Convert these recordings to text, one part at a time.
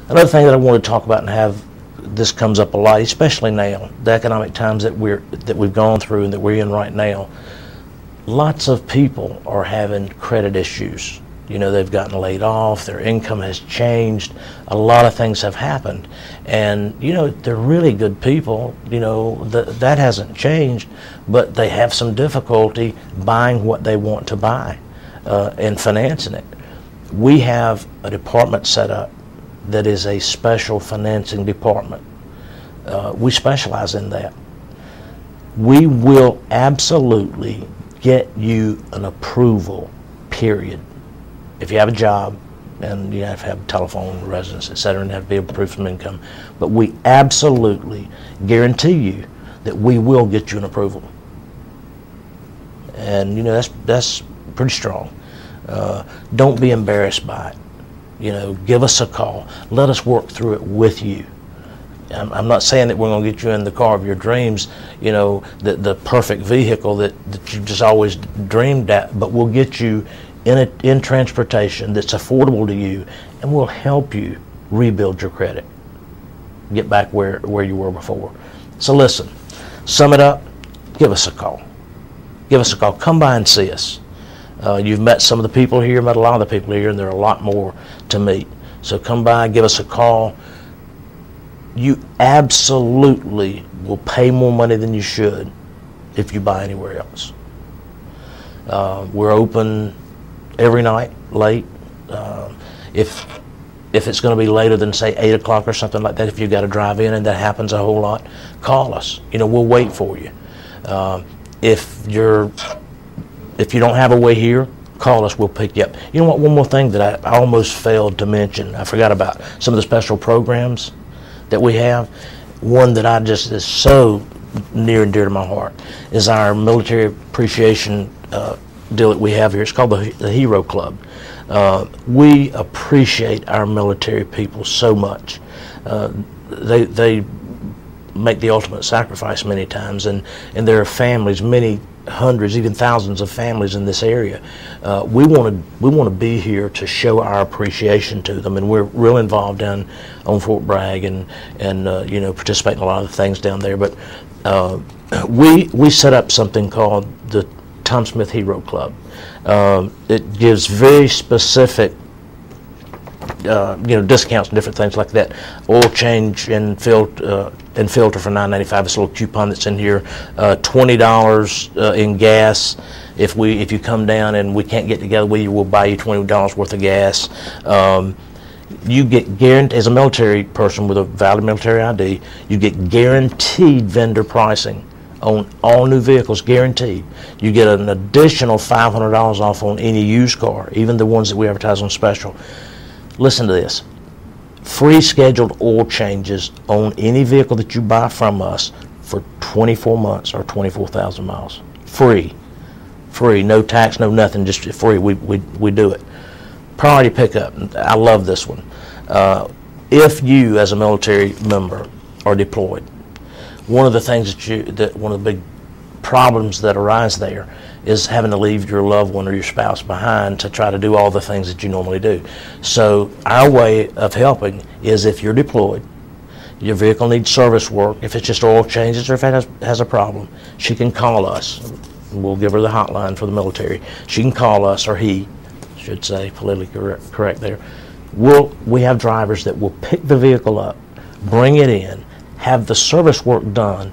Another thing that I want to talk about, and have this comes up a lot, especially now, the economic times that we've gone through and that we're in right now. Lots of people are having credit issues. You know, they've gotten laid off, their income has changed, a lot of things have happened. And, you know, they're really good people, you know, that hasn't changed, but they have some difficulty buying what they want to buy and financing it. We have a department set up that is a special financing department. We specialize in that. We will absolutely get you an approval, period. If you have a job, and you have to have a telephone, residence, etc., and have to be able to prove some income, but we absolutely guarantee you that we will get you an approval. And you know, that's pretty strong. Don't be embarrassed by it. You know, give us a call. Let us work through it with you. I'm not saying that we're going to get you in the car of your dreams, you know, the perfect vehicle that you just always dreamed at, but we'll get you in transportation that's affordable to you, and we'll help you rebuild your credit, get back where you were before. So listen, sum it up, give us a call. Give us a call. Come by and see us. You've met some of the people here, met a lot of the people here, and there are a lot more to meet. So come by, give us a call. You absolutely will pay more money than you should if you buy anywhere else. We're open every night, late. If it's going to be later than, say, 8 o'clock or something like that, if you've got to drive in, and that happens a whole lot, call us. You know, we'll wait for you. If you don't have a way here, call us, we'll pick you up. You know what, one more thing that I almost failed to mention, I forgot about some of the special programs that we have. One that I just is so near and dear to my heart is our military appreciation deal that we have here. It's called the Hero Club. We appreciate our military people so much. They make the ultimate sacrifice many times, and there are families, many hundreds, even thousands of families in this area. We want to be here to show our appreciation to them, and we're real involved down on Fort Bragg and you know, participate in a lot of the things down there. But we set up something called the Tom Smith Hero Club. It gives very specific you know, discounts and different things like that. Oil change and filter for $9.95. It's a little coupon that's in here. $20 in gas. If you come down and we can't get together with you, we'll buy you $20 worth of gas. You get guaranteed, as a military person with a valid military ID, you get guaranteed vendor pricing on all new vehicles, guaranteed. You get an additional $500 off on any used car, even the ones that we advertise on special. Listen to this. Free scheduled oil changes on any vehicle that you buy from us for 24 months or 24,000 miles. Free. Free. No tax, no nothing, just free. We do it. Priority pickup. I love this one. If you, as a military member, are deployed, one of the things one of the big problems that arise there is having to leave your loved one or your spouse behind to try to do all the things that you normally do. So our way of helping is, if you're deployed, your vehicle needs service work, if it's just oil changes or if it has a problem, she can call us. We'll give her the hotline for the military. She can call us, or he should say, politically correct there. We have drivers that will pick the vehicle up, bring it in, have the service work done,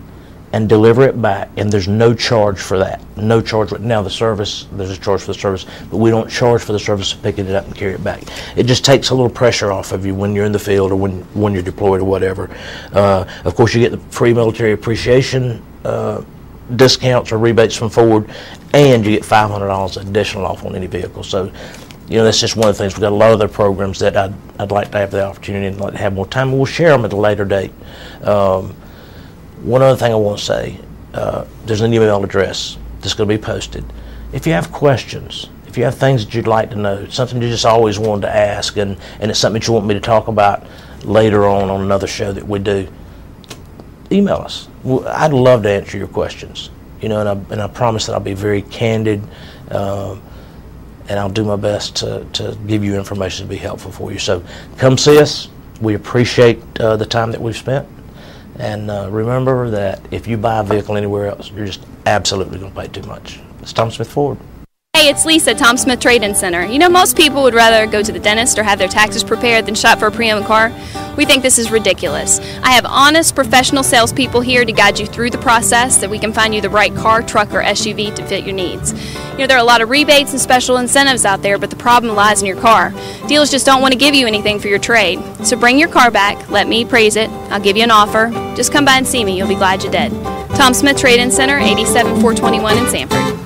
and deliver it back, and there's no charge for that. No charge. Now the service, there's a charge for the service, but we don't charge for the service of picking it up and carry it back. It just takes a little pressure off of you when you're in the field or when you're deployed or whatever. Of course, you get the free military appreciation discounts or rebates from Ford, and you get $500 additional off on any vehicle. So, you know, that's just one of the things. We've got a lot of other programs that I'd like to have the opportunity and like to have more time, and we'll share them at a later date. One other thing I want to say, there's an email address that's going to be posted. If you have questions, if you have things that you'd like to know, something you just always wanted to ask, and it's something that you want me to talk about later on another show that we do, email us. I'd love to answer your questions. You know, and I promise that I'll be very candid, and I'll do my best to give you information to be helpful for you. So come see us. We appreciate the time that we've spent. And remember that if you buy a vehicle anywhere else, you're just absolutely going to pay too much. It's Tom Smith Ford. Hey, it's Lisa at Tom Smith Trade-In Center. You know, most people would rather go to the dentist or have their taxes prepared than shop for a pre-owned car. We think this is ridiculous. I have honest, professional salespeople here to guide you through the process so that we can find you the right car, truck, or SUV to fit your needs. You know, there are a lot of rebates and special incentives out there, but the problem lies in your car. Dealers just don't want to give you anything for your trade. So bring your car back, let me appraise it, I'll give you an offer. Just come by and see me, you'll be glad you did. Tom Smith Trade-In Center, 87421 in Sanford.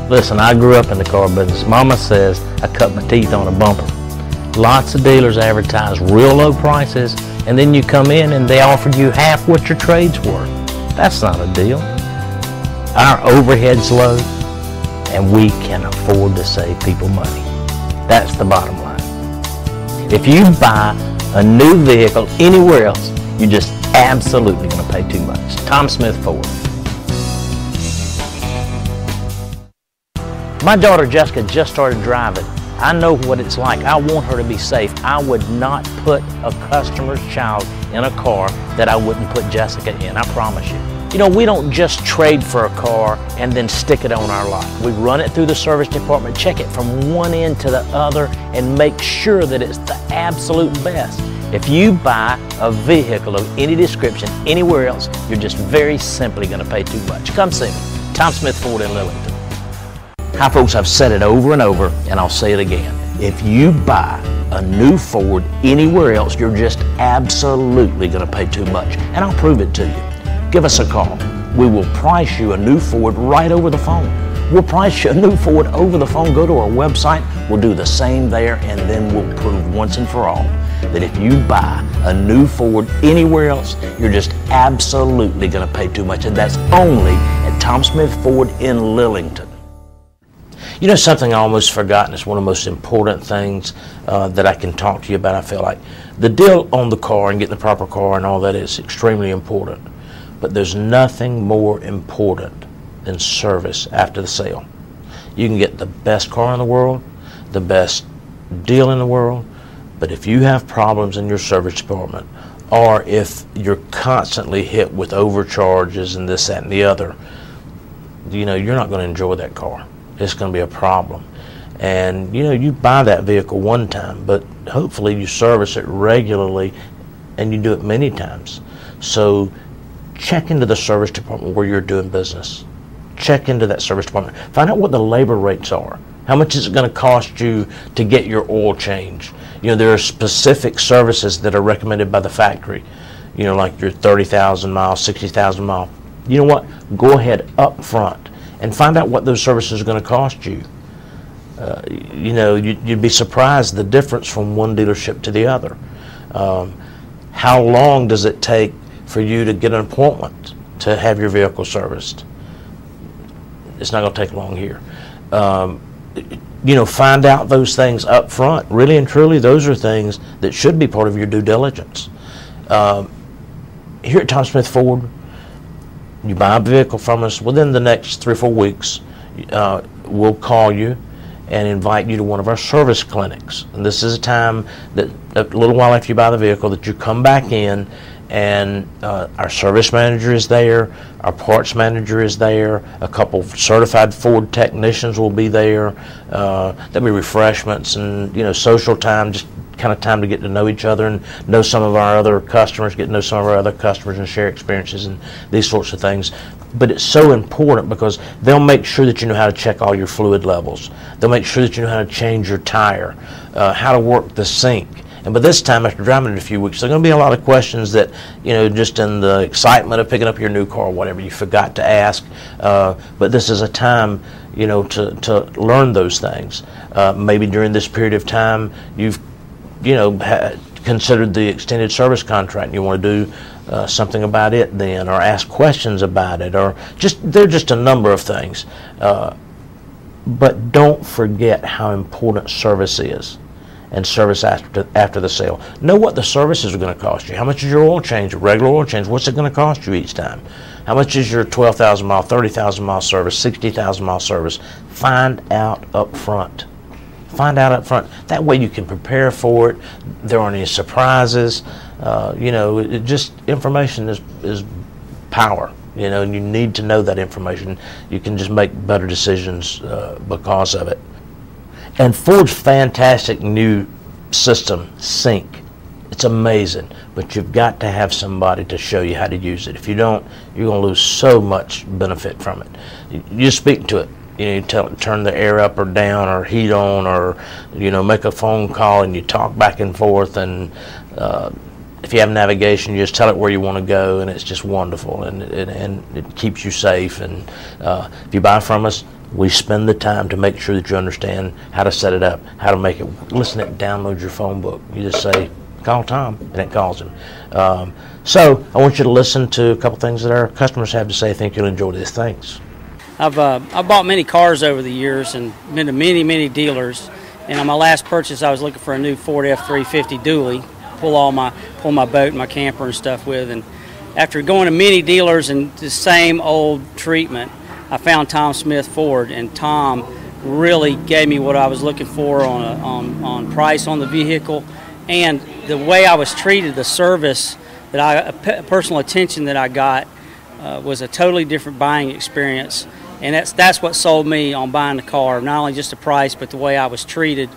Listen, I grew up in the car business. Mama says I cut my teeth on a bumper. Lots of dealers advertise real low prices, and then you come in and they offer you half what your trade's worth. That's not a deal. Our overhead's low, and we can afford to save people money. That's the bottom line. If you buy a new vehicle anywhere else, you're just absolutely going to pay too much. Tom Smith Ford. My daughter Jessica just started driving. I know what it's like. I want her to be safe. I would not put a customer's child in a car that I wouldn't put Jessica in, I promise you. You know, we don't just trade for a car and then stick it on our lot. We run it through the service department, check it from one end to the other, and make sure that it's the absolute best. If you buy a vehicle of any description anywhere else, you're just very simply going to pay too much. Come see me, Tom Smith Ford in Lillington. Hi folks, I've said it over and over, and I'll say it again. If you buy a new Ford anywhere else, you're just absolutely going to pay too much. And I'll prove it to you. Give us a call. We will price you a new Ford right over the phone. We'll price you a new Ford over the phone. Go to our website. We'll do the same there, and then we'll prove once and for all that if you buy a new Ford anywhere else, you're just absolutely going to pay too much. And that's only at Tom Smith Ford in Lillington. You know, something I almost forgotten is one of the most important things that I can talk to you about. I feel like the deal on the car and getting the proper car and all that is extremely important. But there's nothing more important than service after the sale. You can get the best car in the world, the best deal in the world, but if you have problems in your service department, or if you're constantly hit with overcharges and this, that, and the other, you know, you're not going to enjoy that car. It's going to be a problem. And you know, you buy that vehicle one time, but hopefully you service it regularly and you do it many times. So check into the service department where you're doing business. Check into that service department. Find out what the labor rates are. How much is it going to cost you to get your oil change? You know, there are specific services that are recommended by the factory. You know, like your 30,000 mile, 60,000 mile. You know what? Go ahead up front and find out what those services are going to cost you. You know, you'd be surprised the difference from one dealership to the other. How long does it take for you to get an appointment to have your vehicle serviced? It's not going to take long here. You know, find out those things up front. Really and truly, those are things that should be part of your due diligence. Here at Tom Smith Ford, you buy a vehicle from us within the next 3 or 4 weeks, we'll call you and invite you to one of our service clinics. And this is a time that a little while after you buy the vehicle that you come back in, and our service manager is there, our parts manager is there, a couple certified Ford technicians will be there. There'll be refreshments and, you know, social time, just kind of time to get to know each other and know some of our other customers, get to know some of our other customers and share experiences and these sorts of things. But it's so important because they'll make sure that you know how to check all your fluid levels. They'll make sure that you know how to change your tire, how to work the sink. And by this time, after driving it a few weeks, there are going to be a lot of questions that, you know, just in the excitement of picking up your new car or whatever, you forgot to ask. But this is a time, you know, to learn those things. Maybe during this period of time, you've, you know, considered the extended service contract and you want to do something about it then, or ask questions about it, or there are just a number of things. But don't forget how important service is, and service after the sale. Know what the services are going to cost you. How much is your oil change, a regular oil change? What's it going to cost you each time? How much is your 12,000 mile, 30,000 mile service, 60,000 mile service? Find out up front. Find out up front. That way you can prepare for it. There aren't any surprises. You know, information is power. You know, and you need to know that information. You can just make better decisions because of it. And Ford's fantastic new system, Sync. It's amazing, but you've got to have somebody to show you how to use it. If you don't, you're going to lose so much benefit from it. You speak to it. You tell it, turn the air up or down or heat on, or make a phone call, and you talk back and forth. And if you have navigation, you just tell it where you want to go, and it's just wonderful, and it keeps you safe. And if you buy from us, we spend the time to make sure that you understand how to set it up, how to make it. Listen, it downloads your phone book. You just say, call Tom, and it calls him. So I want you to listen to a couple things that our customers have to say. I think you'll enjoy these things. I've bought many cars over the years and been to many dealers. And on my last purchase, I was looking for a new Ford F-350 dually, pull my boat and my camper and stuff with. And after going to many dealers and the same old treatment, I found Tom Smith Ford, and Tom really gave me what I was looking for on price on the vehicle, and the way I was treated, the service that personal attention that I got was a totally different buying experience, and that's what sold me on buying the car. Not only just the price, but the way I was treated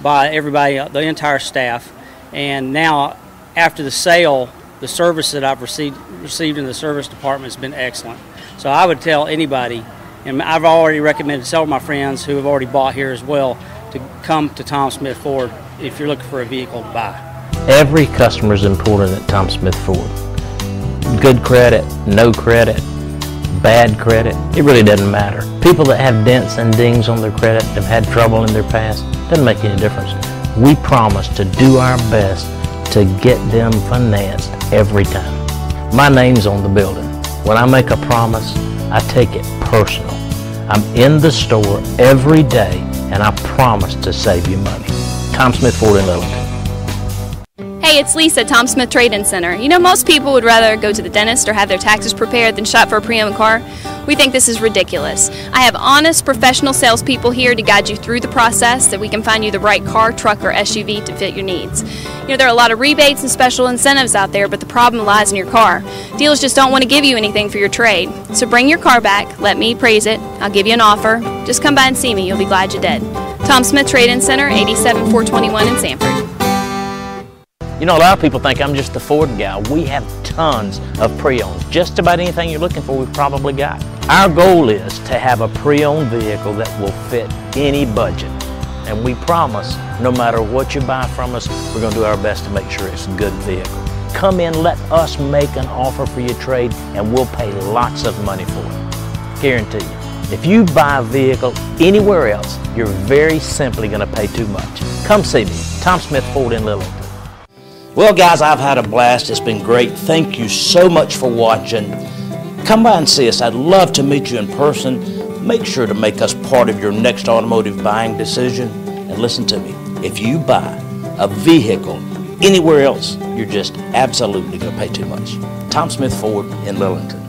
by everybody, the entire staff. And now, after the sale, the service that I've received in the service department has been excellent. So I would tell anybody, and I've already recommended several of my friends who have already bought here as well, to come to Tom Smith Ford if you're looking for a vehicle to buy. Every customer is important at Tom Smith Ford. Good credit, no credit, bad credit, it really doesn't matter. People that have dents and dings on their credit, have had trouble in their past, doesn't make any difference. We promise to do our best to get them financed every time. My name's on the building. When I make a promise, I take it personal. I'm in the store every day, and I promise to save you money. Tom Smith Ford in Lillington. Hey, it's Lisa at Tom Smith Trade-In Center. You know, most people would rather go to the dentist or have their taxes prepared than shop for a pre-owned car. We think this is ridiculous. I have honest, professional salespeople here to guide you through the process so we can find you the right car, truck, or SUV to fit your needs. You know, there are a lot of rebates and special incentives out there, but the problem lies in your car. Dealers just don't want to give you anything for your trade. So bring your car back, let me appraise it, I'll give you an offer. Just come by and see me, you'll be glad you did. Tom Smith Trade-In Center, 87421 in Sanford. You know, a lot of people think I'm just the Ford guy. We have tons of pre-owns. Just about anything you're looking for, we've probably got. Our goal is to have a pre-owned vehicle that will fit any budget. And we promise, no matter what you buy from us, we're going to do our best to make sure it's a good vehicle. Come in, let us make an offer for your trade, and we'll pay lots of money for it. Guarantee you. If you buy a vehicle anywhere else, you're very simply going to pay too much. Come see me, Tom Smith Ford in Lillington. Well, guys, I've had a blast. It's been great. Thank you so much for watching. Come by and see us. I'd love to meet you in person. Make sure to make us part of your next automotive buying decision. And listen to me, if you buy a vehicle anywhere else, you're just absolutely going to pay too much. Tom Smith Ford in Lillington.